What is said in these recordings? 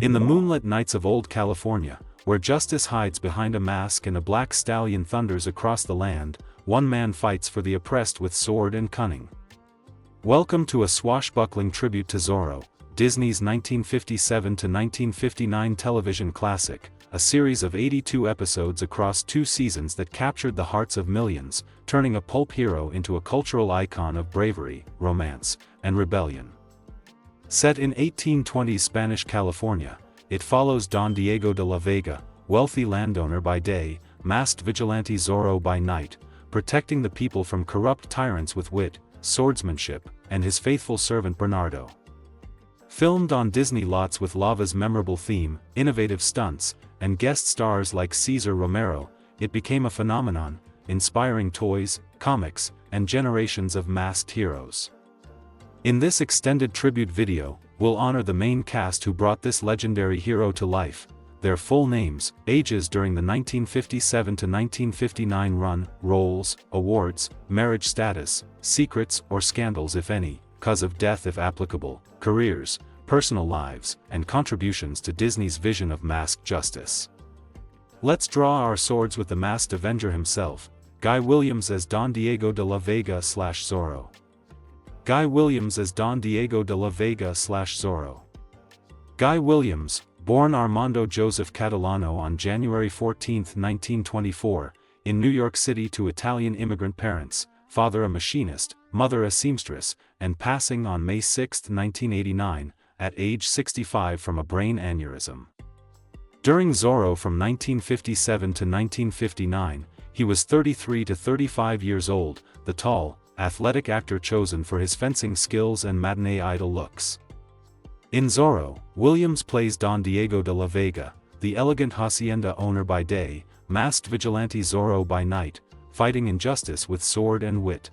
In the moonlit nights of old California, where justice hides behind a mask and a black stallion thunders across the land, one man fights for the oppressed with sword and cunning. Welcome to a swashbuckling tribute to Zorro, Disney's 1957-1959 television classic, a series of 82 episodes across 2 seasons that captured the hearts of millions, turning a pulp hero into a cultural icon of bravery, romance, and rebellion. Set in 1820s Spanish California, it follows Don Diego de la Vega, wealthy landowner by day, masked vigilante Zorro by night, protecting the people from corrupt tyrants with wit, swordsmanship, and his faithful servant Bernardo. Filmed on Disney lots with Lava's memorable theme, innovative stunts, and guest stars like Cesar Romero, it became a phenomenon, inspiring toys, comics, and generations of masked heroes. In this extended tribute video, we'll honor the main cast who brought this legendary hero to life, their full names, ages during the 1957-1959 run, roles, awards, marriage status, secrets or scandals if any, cause of death if applicable, careers, personal lives, and contributions to Disney's vision of masked justice. Let's draw our swords with the masked Avenger himself, Guy Williams as Don Diego de la Vega/Zorro. Guy Williams as Don Diego de la Vega/Zorro. Guy Williams, born Armando Joseph Catalano on January 14, 1924, in New York City to Italian immigrant parents, father a machinist, mother a seamstress, and passing on May 6, 1989, at age 65 from a brain aneurysm. During Zorro from 1957 to 1959, he was 33 to 35 years old, the tall, athletic actor chosen for his fencing skills and matinee idol looks. In Zorro, Williams plays Don Diego de la Vega, the elegant hacienda owner by day, masked vigilante Zorro by night, fighting injustice with sword and wit.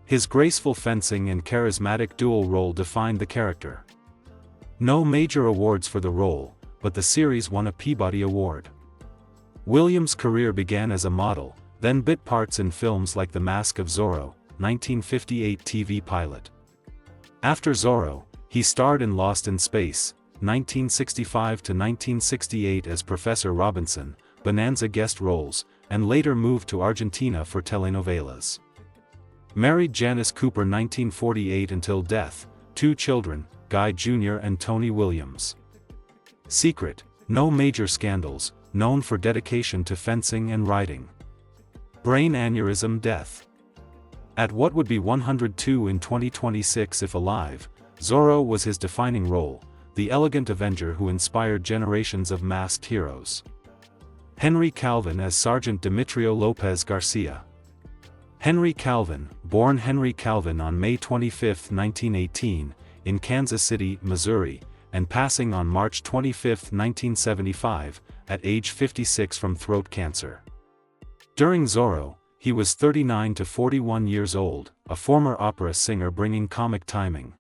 His graceful fencing and charismatic dual role defined the character. No major awards for the role, but the series won a Peabody Award. Williams' career began as a model, then bit parts in films like The Mask of Zorro, 1958 TV pilot. After Zorro, he starred in Lost in Space, 1965 to 1968 as Professor Robinson, Bonanza guest roles, and later moved to Argentina for telenovelas. Married Janice Cooper 1948 until death, 2 children, Guy Jr. and Tony Williams. Secret, no major scandals, known for dedication to fencing and riding. Brain aneurysm death. At what would be 102 in 2026 if alive, Zorro was his defining role, the elegant Avenger who inspired generations of masked heroes. Henry Calvin as Sergeant Demetrio Lopez Garcia. Henry Calvin, born Henry Calvin on May 25, 1918, in Kansas City, Missouri, and passing on March 25, 1975, at age 56 from throat cancer. During Zorro, he was 39 to 41 years old, a former opera singer bringing comic timing.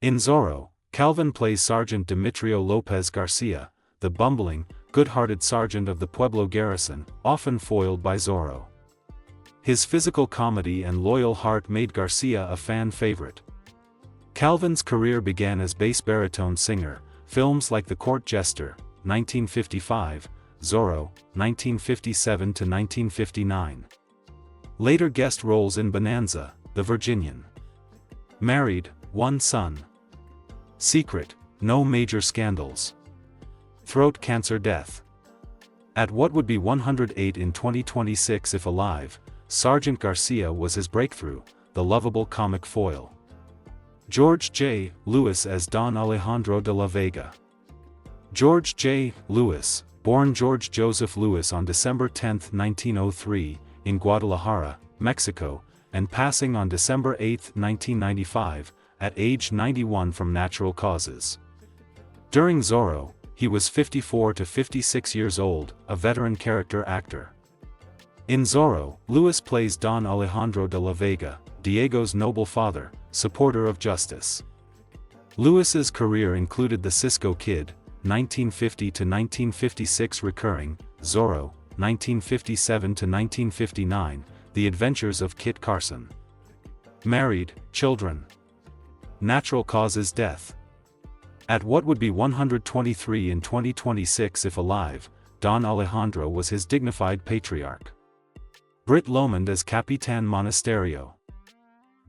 In Zorro, Calvin plays Sergeant Demetrio Lopez Garcia, the bumbling, good-hearted sergeant of the Pueblo garrison, often foiled by Zorro. His physical comedy and loyal heart made Garcia a fan favorite. Calvin's career began as bass baritone singer, films like The Court Jester, 1955, Zorro, 1957 to 1959. Later guest roles in Bonanza, The Virginian. Married, 1 son. Secret, no major scandals. Throat cancer death. At what would be 108 in 2026 if alive, Sergeant Garcia was his breakthrough, the lovable comic foil. George J. Lewis as Don Alejandro de la Vega. George J. Lewis, born George Joseph Lewis on December 10, 1903, in Guadalajara, Mexico, and passing on December 8, 1995, at age 91 from natural causes. During Zorro, he was 54 to 56 years old, a veteran character actor. In Zorro, Lewis plays Don Alejandro de la Vega, Diego's noble father, supporter of justice. Lewis's career included The Cisco Kid, 1950 to 1956 recurring, Zorro, 1957 to 1959, The Adventures of Kit Carson. Married, children. Natural causes death. At what would be 123 in 2026 if alive, Don Alejandro was his dignified patriarch. Britt Lomond as Capitan Monasterio.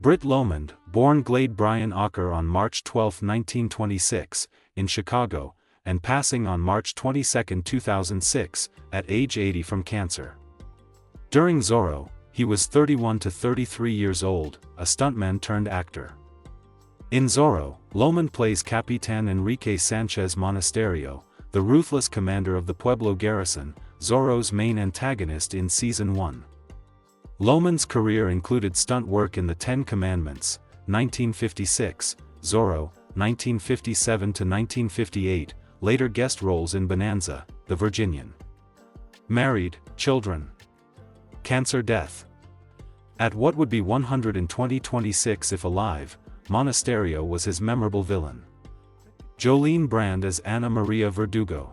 Britt Lomond, born Glade Brian Ocker on March 12, 1926, in Chicago, and passing on March 22, 2006, at age 80 from cancer. During Zorro, he was 31 to 33 years old, a stuntman turned actor. In Zorro, Lomond plays Capitan Enrique Sanchez Monasterio, the ruthless commander of the Pueblo garrison, Zorro's main antagonist in Season 1. Lomond's career included stunt work in The Ten Commandments, 1956, Zorro, 1957 to 1958, later guest roles in Bonanza, The Virginian. Married, children. Cancer death. At what would be 100 in 2026 if alive, Monasterio was his memorable villain. Jolene Brand as Ana Maria Verdugo.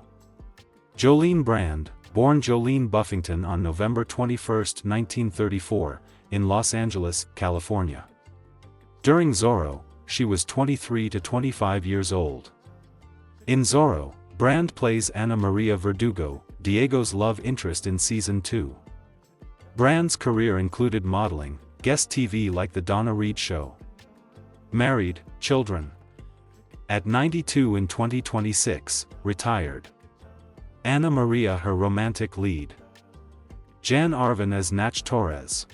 Jolene Brand, born Jolene Buffington on November 21, 1934, in Los Angeles, California. During Zorro, she was 23 to 25 years old. In Zorro, Brand plays Ana Maria Verdugo, Diego's love interest in Season 2. Brand's career included modeling, guest TV like The Donna Reed Show. Married, children. At 92 in 2026, retired. Ana Maria her romantic lead. Jan Arvin as Nach Torres.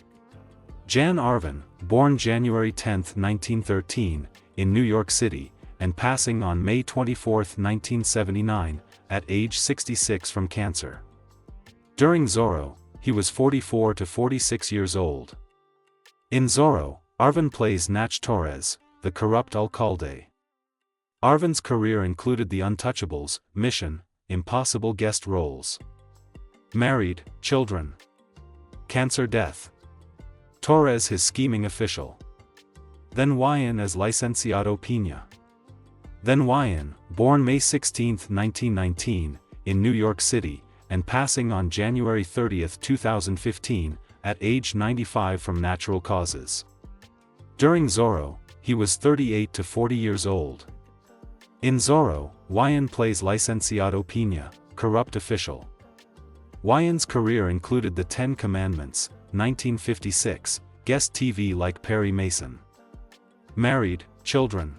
Jan Arvin, born January 10, 1913, in New York City, and passing on May 24, 1979, at age 66 from cancer. During Zorro, he was 44 to 46 years old. In Zorro, Arvin plays Nach Torres, the corrupt alcalde. Arvin's career included The Untouchables, Mission, Impossible guest roles. Married, children. Cancer death. Torres his scheming official. Then Wyan as Licenciado Pina. Then Wyan, born May 16, 1919, in New York City, and passing on January 30, 2015, at age 95 from natural causes. During Zorro, he was 38 to 40 years old. In Zorro, Wyan plays Licenciado Pina, corrupt official. Wyan's career included The Ten Commandments, 1956, guest TV like Perry Mason. Married, children.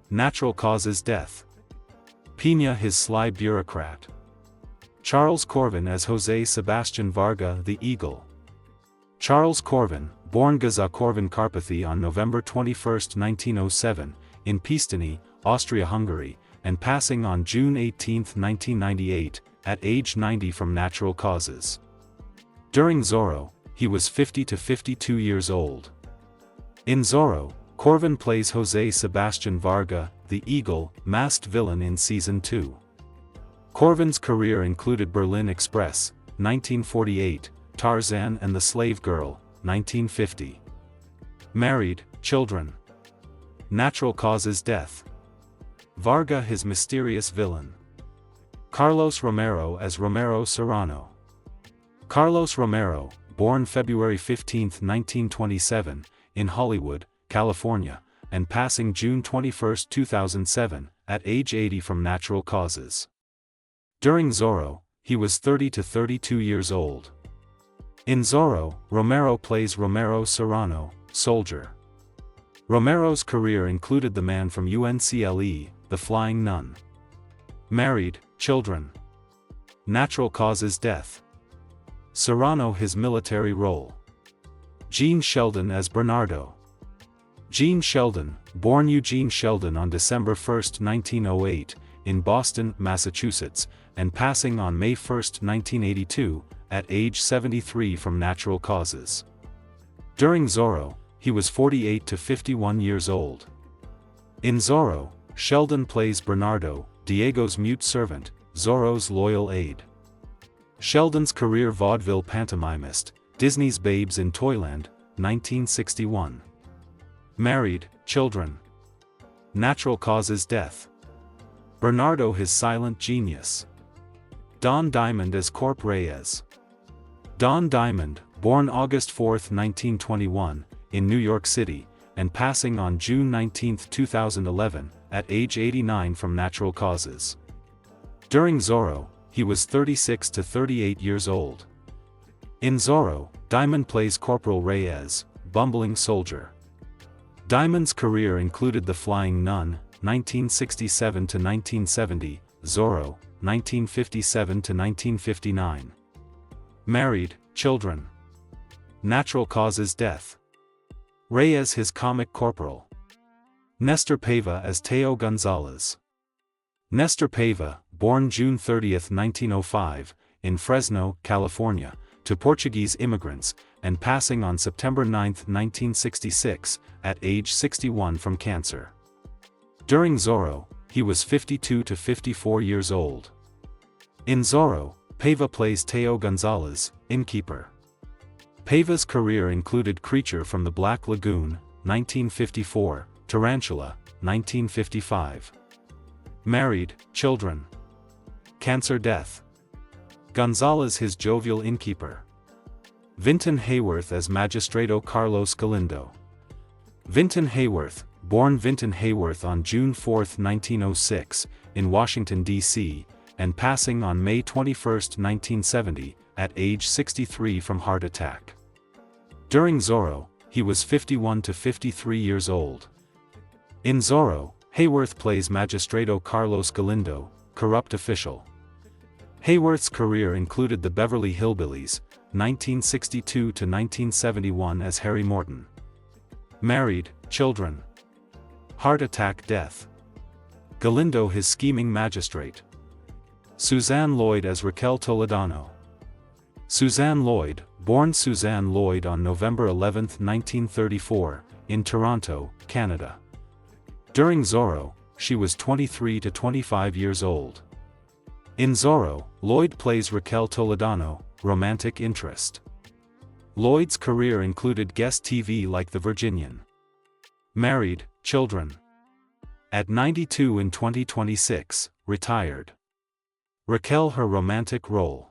Natural causes death. Pina his sly bureaucrat. Charles Corvin as Jose Sebastian Varga the Eagle. Charles Corvin, born Gaza Corvin Carpathy on November 21, 1907, in Piestany, Austria-Hungary, and passing on June 18, 1998, at age 90 from natural causes. During Zorro, he was 50 to 52 years old. In Zorro, Corvin plays Jose Sebastian Varga, the Eagle, masked villain in Season 2. Corvin's career included Berlin Express, 1948, Tarzan and the Slave Girl, 1950. Married, children. Natural causes death. Varga his mysterious villain. Carlos Romero as Romero Serrano. Carlos Romero, born February 15, 1927, in Hollywood, California, and passing June 21, 2007, at age 80 from natural causes. During Zorro, he was 30 to 32 years old. In Zorro, Romero plays Romero Serrano, soldier. Romero's career included The Man from UNCLE, The Flying Nun. Married, children. Natural causes death. Serrano his military role. Gene Sheldon as Bernardo. Gene Sheldon, born Eugene Sheldon on December 1, 1908, in Boston, Massachusetts, and passing on May 1, 1982, at age 73 from natural causes. During Zorro, he was 48 to 51 years old. In Zorro, Sheldon plays Bernardo, Diego's mute servant, Zorro's loyal aide. Sheldon's career vaudeville pantomimist, Disney's Babes in Toyland, 1961. Married, children. Natural causes death. Bernardo his silent genius. Don Diamond as Corp Reyes. Don Diamond, born August 4, 1921, in New York City, and passing on June 19, 2011, at age 89 from natural causes. During Zorro, he was 36 to 38 years old. In Zorro, Diamond plays Corporal Reyes, bumbling soldier. Diamond's career included The Flying Nun, 1967 to 1970, Zorro, 1957 to 1959. Married, children. Natural causes death. Reyes his comic corporal. Nestor Paiva as Teo Gonzalez. Nestor Paiva, born June 30, 1905, in Fresno, California, to Portuguese immigrants, and passing on September 9, 1966, at age 61 from cancer. During Zorro, he was 52 to 54 years old. In Zorro, Paiva plays Teo Gonzalez, innkeeper. Paiva's career included Creature from the Black Lagoon, 1954, Tarantula, 1955. Married, children. Cancer death. Gonzalez his jovial innkeeper. Vinton Hayworth as Magistrado Carlos Galindo. Vinton Hayworth, born Vinton Hayworth on June 4, 1906, in Washington, D.C., and passing on May 21, 1970, at age 63 from heart attack. During Zorro, he was 51 to 53 years old. In Zorro, Hayworth plays Magistrado Carlos Galindo, corrupt official. Hayworth's career included The Beverly Hillbillies, 1962 to 1971 as Harry Morton. Married, children. Heart attack death. Galindo his scheming magistrate. Suzanne Lloyd as Raquel Toledano. Suzanne Lloyd, born Suzanne Lloyd on November 11, 1934, in Toronto, Canada. During Zorro, she was 23 to 25 years old. In Zorro, Lloyd plays Raquel Toledano, romantic interest. Lloyd's career included guest TV like The Virginian. Married, children. At 92 in 2026, retired. Raquel her romantic role.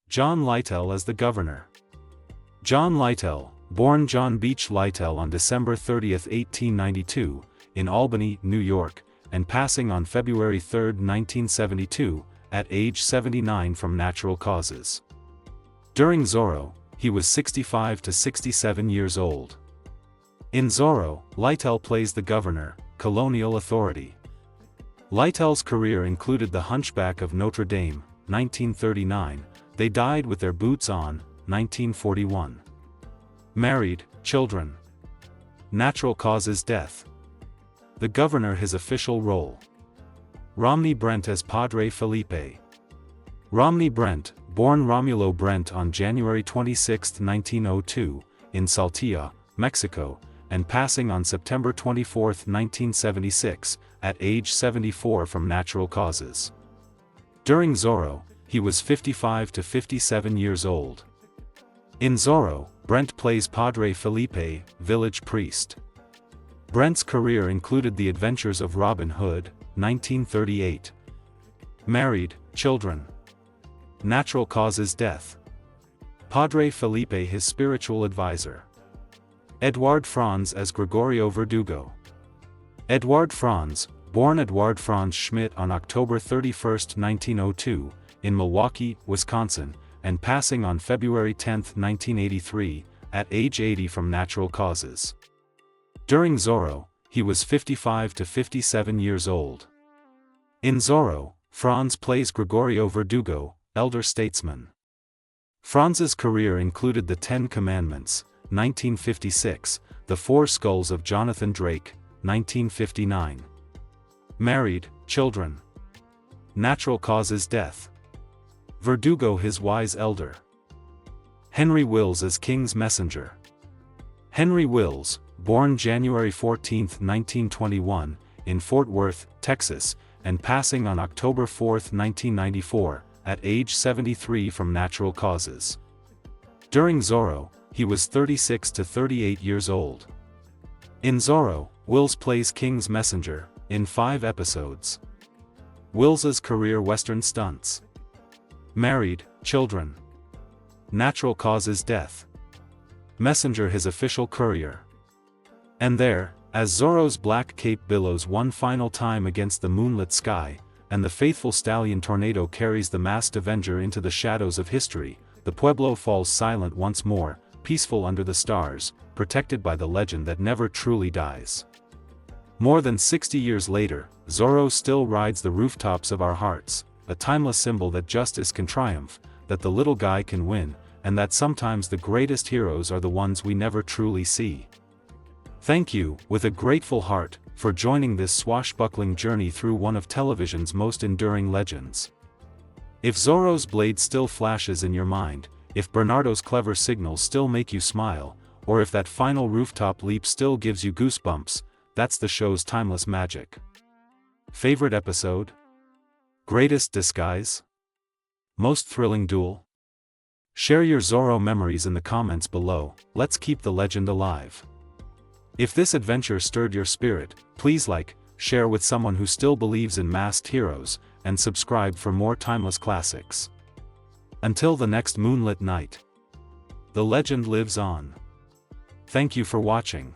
John Lytell as the governor. John Lytell, born John Beach Lytell on December 30, 1892, in Albany, New York, and passing on February 3, 1972, at age 79 from natural causes. During Zorro, he was 65 to 67 years old. In Zorro, Lytell plays the governor, colonial authority. Lytell's career included The Hunchback of Notre Dame, 1939, They Died with Their Boots On, 1941. Married, children. Natural causes death. The governor his official role. Romney Brent as Padre Felipe. Romney Brent, born Romulo Brent on January 26, 1902, in Saltillo, Mexico, and passing on September 24, 1976, at age 74 from natural causes. During Zorro, he was 55 to 57 years old. In Zorro, Brent plays Padre Felipe, village priest. Brent's career included The Adventures of Robin Hood, 1938. Married, children. Natural causes death. Padre Felipe his spiritual advisor. Edouard Franz as Gregorio Verdugo. Edouard Franz, born Edouard Franz Schmidt on October 31, 1902, in Milwaukee, Wisconsin, and passing on February 10, 1983, at age 80 from natural causes. During Zorro, he was 55 to 57 years old. In Zorro, Franz plays Gregorio Verdugo, elder statesman. Franz's career included The Ten Commandments, 1956, The Four Skulls of Jonathan Drake, 1959. Married, children. Natural causes death. Verdugo his wise elder. Henry Wills as King's messenger. Henry Wills, born January 14, 1921, in Fort Worth, Texas, and passing on October 4, 1994, at age 73 from natural causes. During Zorro, he was 36 to 38 years old. In Zorro, Wills plays King's messenger, in 5 episodes. Wills's career Western stunts. Married, children. Natural causes death. Messenger his official courier. And there, As Zorro's black cape billows one final time against the moonlit sky, and the faithful stallion Tornado carries the masked avenger into the shadows of history, the Pueblo falls silent once more, peaceful under the stars, protected by the legend that never truly dies. More than 60 years later, Zorro still rides the rooftops of our hearts, a timeless symbol that justice can triumph, that the little guy can win, and that sometimes the greatest heroes are the ones we never truly see. Thank you, with a grateful heart, for joining this swashbuckling journey through one of television's most enduring legends. If Zorro's blade still flashes in your mind, if Bernardo's clever signals still make you smile, or if that final rooftop leap still gives you goosebumps, that's the show's timeless magic. Favorite episode? Greatest disguise? Most thrilling duel? Share your Zorro memories in the comments below. Let's keep the legend alive. If this adventure stirred your spirit, please like, share with someone who still believes in masked heroes, and subscribe for more timeless classics. Until the next moonlit night, the legend lives on. Thank you for watching.